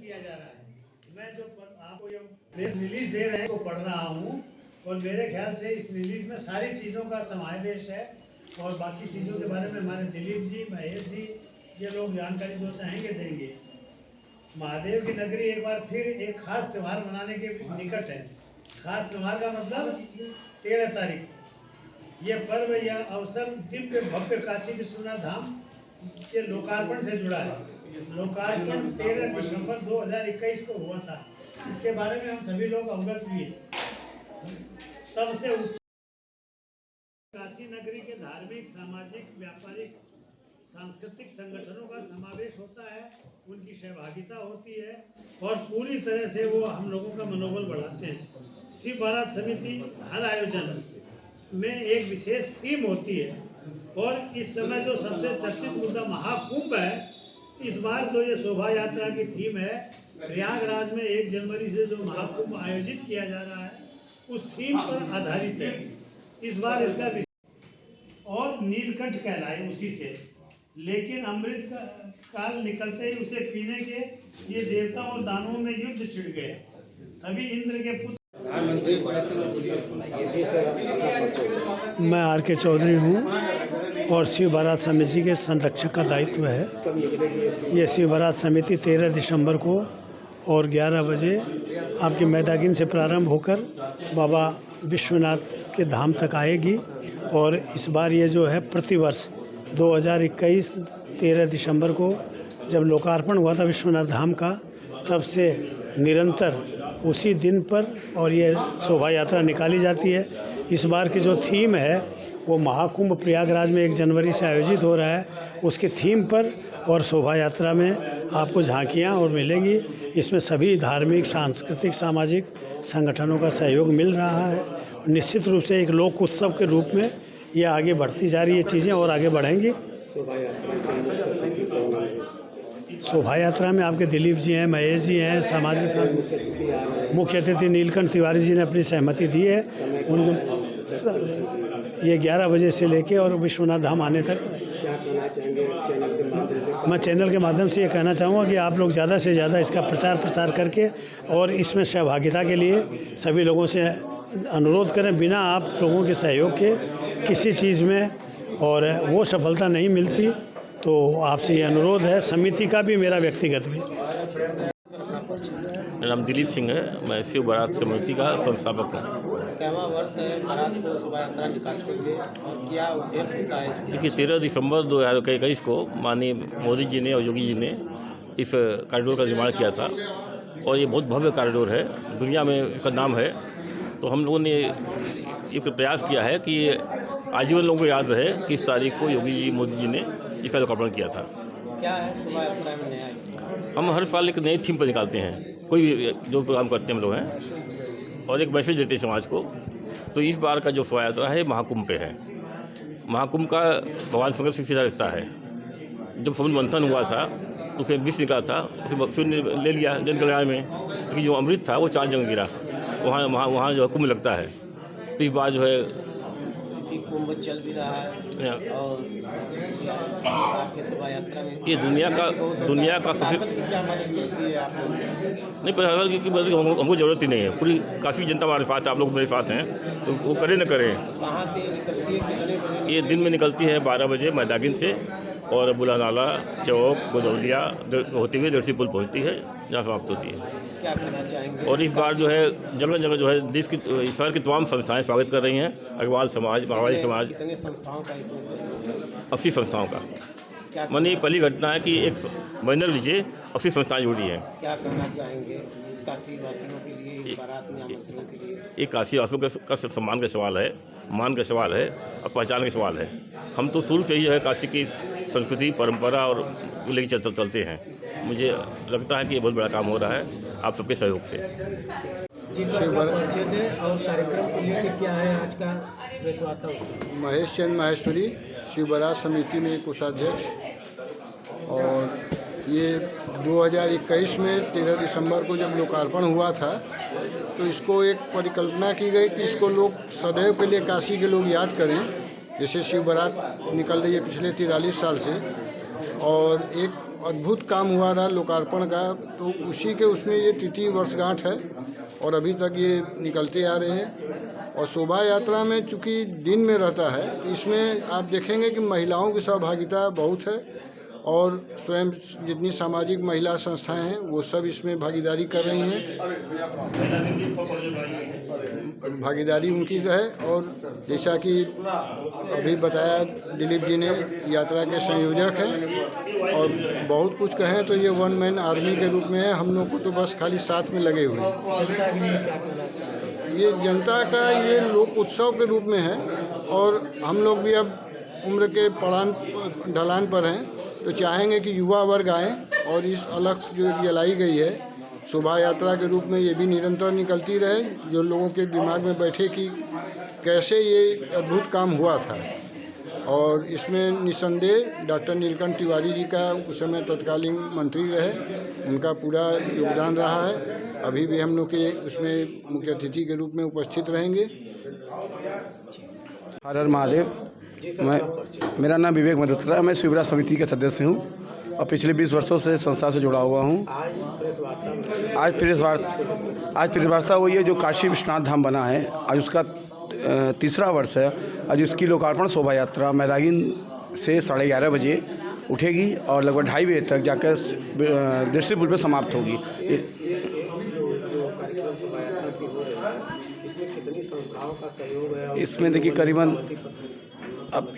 किया जा रहा है। मैं जो आपको ये प्रेस रिलीज दे रहे हैं तो पढ़ रहा हूँ और मेरे ख्याल से इस रिलीज में सारी चीज़ों का समावेश है और बाकी चीज़ों के बारे में हमारे दिलीप जी, महेश जी ये लोग जानकारी जो चाहेंगे देंगे। महादेव की नगरी एक बार फिर एक खास त्यौहार मनाने के निकट है। खास त्यौहार का मतलब 13 तारीख ये पर्व या अवसर दिव्य भव्य काशी विश्वनाथ धाम के लोकार्पण से जुड़ा है। लोकार्पण 13 दिसंबर 2021 को हुआ था। इसके बारे में हम सभी लोग अवगत हुए। तब से काशी नगरी के धार्मिक, सामाजिक, व्यापारिक, सांस्कृतिक संगठनों का समावेश होता है, उनकी सहभागिता होती है और पूरी तरह से वो हम लोगों का मनोबल बढ़ाते हैं। शिव बारात समिति हर आयोजन में एक विशेष थीम होती है और इस समय जो सबसे चर्चित मुद्दा महाकुंभ है, इस बार जो ये शोभा यात्रा की थीम है, प्रयागराज में 1 जनवरी से जो महाकुंभ आयोजित किया जा रहा है उस थीम पर आधारित है। इस बार इसका और नीलकंठ कहलाए उसी से, लेकिन अमृत काल निकलते ही उसे पीने के ये देवता और दानवों में युद्ध छिड़ गया। तभी इंद्र के पुत्र मैं R.K. चौधरी हूँ और शिव बारात समिति के संरक्षक का दायित्व है। ये शिव बारात समिति 13 दिसंबर को और 11 बजे आपके मैदागिन से प्रारंभ होकर बाबा विश्वनाथ के धाम तक आएगी और इस बार ये जो है प्रतिवर्ष 2021 13 दिसंबर को जब लोकार्पण हुआ था विश्वनाथ धाम का, तब से निरंतर उसी दिन पर और ये शोभा यात्रा निकाली जाती है। इस बार की जो थीम है वो महाकुंभ प्रयागराज में 1 जनवरी से आयोजित हो रहा है। उसके थीम पर और शोभा यात्रा में आपको झांकियाँ और मिलेंगी। इसमें सभी धार्मिक, सांस्कृतिक, सामाजिक संगठनों का सहयोग मिल रहा है। निश्चित रूप से एक लोक उत्सव के रूप में ये आगे बढ़ती जा रही है चीज़ें और आगे बढ़ेंगी। शोभा यात्रा में आपके दिलीप जी हैं, महेश जी हैं, सामाजिक मुख्य अतिथि नीलकंठ तिवारी जी ने अपनी सहमति दी है। ये 11 बजे से लेके और विश्वनाथ धाम आने तक क्या कहना चाहेंगे चैनल के माध्यम से? मैं चैनल के माध्यम से ये कहना चाहूँगा कि आप लोग ज़्यादा से ज़्यादा इसका प्रचार प्रसार करके और इसमें सहभागिता के लिए सभी लोगों से अनुरोध करें। बिना आप लोगों के सहयोग के किसी चीज़ में और वो सफलता नहीं मिलती, तो आपसे ये अनुरोध है, समिति का भी, मेरा व्यक्तिगत भी। मेरा नाम दिलीप सिंह है, मैं शिव बारात समिति का संस्थापक हूँ। कैवा वर्ष है बारात को शोभा यात्रा निकालते हुए और क्या उद्देश्य होता है इसके? देखिए 13 दिसंबर 2021 को माननीय मोदी जी ने और योगी जी ने इस कॉरिडोर का निर्माण किया था और ये बहुत भव्य कॉरिडोर है, दुनिया में इसका नाम है। तो हम लोगों ने एक प्रयास किया है कि आजीवन लोगों को याद रहे कि इस तारीख को योगी जी, मोदी जी ने इसका लोकार्पण किया था। क्या है शोभा यात्रा में नया? हम हर साल एक नई थीम पर निकालते हैं, कोई भी जो प्रोग्राम करते हैं हम लोग हैं और एक मैसेज देते हैं समाज को। तो इस बार का जो शोभा यात्रा है महाकुंभ पे है। महाकुंभ का भगवान शंकर से सीधा रिश्ता है। जब समुद्र मंथन हुआ था तो उसमें विष निकला था, उसे ले लिया जन कल्याण में, लेकिन जो अमृत था वो 4 जगह गिरा। वहाँ जो है कुंभ लगता है। तो इस बार जो है कुंभ चल भी रहा है और आपके शोभा यात्रा में ये दुनिया का सबसे क्या मदद मिलती है आप लोगों को? नहीं, प्रशासन की मदद हमको ज़रूरत ही नहीं है। पूरी काफ़ी जनता हमारे साथ है, आप लोग मेरे साथ हैं, तो वो करें न करें। तो कहाँ से निकलती है, कितने बजे? ये दिन में निकलती है 12 बजे मैदागिन से और बुलानाला, चौक, गोदौलिया होती हुई दर्शी पुल पहुँचती है, जहाँ समाप्त होती है। क्या कहना चाहेंगे? और इस बार जो है जगह जगह जो है देश की शहर की तमाम संस्थाएं स्वागत कर रही हैं। अग्रवाल समाज, मारवाड़ी समाज, कितने संस्थाओं का इसमें सहयोग है? 80 संस्थाओं का। क्या मानी पहली घटना है कि एक बैनर नीचे 80 संस्थाएं जुड़ी हैं। क्या कहना चाहेंगे काशी वासियों के लिए, इस बारात में आमंत्रण के लिए? ये काशी वासियों का सम्मान का सवाल है, मान का सवाल है और पहचान का सवाल है। हम तो शुरू से ही जो है काशी की संस्कृति, परंपरा और लेके चलते हैं। मुझे लगता है कि ये बहुत बड़ा काम हो रहा है आप सबके सहयोग से। जी सर, अपना परिचय दें और कार्यक्रम को लेकर क्या है आज का प्रेस वार्ता? महेश चंद माहेश्वरी, शिव बारात समिति में कोषाध्यक्ष। और ये 2021 में 13 दिसंबर को जब लोकार्पण हुआ था तो इसको एक परिकल्पना की गई कि इसको लोग सदैव के लिए काशी के लोग याद करें। जैसे शिव बारात निकल रही है पिछले 43 साल से, और एक अद्भुत काम हुआ रहा लोकार्पण का, तो उसी के उसमें ये तृतीय वर्षगांठ है और अभी तक ये निकलते आ रहे हैं। और शोभा यात्रा में चूँकि दिन में रहता है, इसमें आप देखेंगे कि महिलाओं की सहभागिता बहुत है और स्वयं जितनी सामाजिक महिला संस्थाएं हैं वो सब इसमें भागीदारी कर रही हैं। भागीदारी उनकी है और जैसा कि अभी बताया दिलीप जी ने, यात्रा के संयोजक हैं और बहुत कुछ कहें तो ये वन मैन आर्मी के रूप में है। हम लोग को तो बस खाली साथ में लगे हुए हैं। जनता के लिए क्या कहना चाहिए? ये जनता का ये लोक उत्सव के रूप में है और हम लोग भी अब उम्र के ढलान पर हैं, तो चाहेंगे कि युवा वर्ग आएँ और इस अलख जो जलाई गई है शोभा यात्रा के रूप में ये भी निरंतर निकलती रहे, जो लोगों के दिमाग में बैठे कि कैसे ये अद्भुत काम हुआ था। और इसमें निसंदेह डॉक्टर नीलकंठ तिवारी जी का उस समय तत्कालीन मंत्री रहे, उनका पूरा योगदान रहा है। अभी भी हम लोग के उसमें मुख्य अतिथि के रूप में उपस्थित रहेंगे। हर हर महादेव। मेरा नाम विवेक मल्होत्रा है। मैं शिवराज समिति का सदस्य हूँ और पिछले 20 वर्षों से संस्था से जुड़ा हुआ हूँ। आज प्रेस वार्ता हुई है जो काशी विश्वनाथ धाम बना है, आज उसका तीसरा वर्ष है। आज इसकी लोकार्पण शोभा यात्रा मैदागिन से 11:30 बजे उठेगी और लगभग 2:30 बजे तक जाकर दृष्टि पुल पर समाप्त होगी। जो कार्यक्रम शोभा यात्रा की हो रही है, इसमें कितनी संस्थाओं का सहयोग है? इसमें देखिए करीबन अब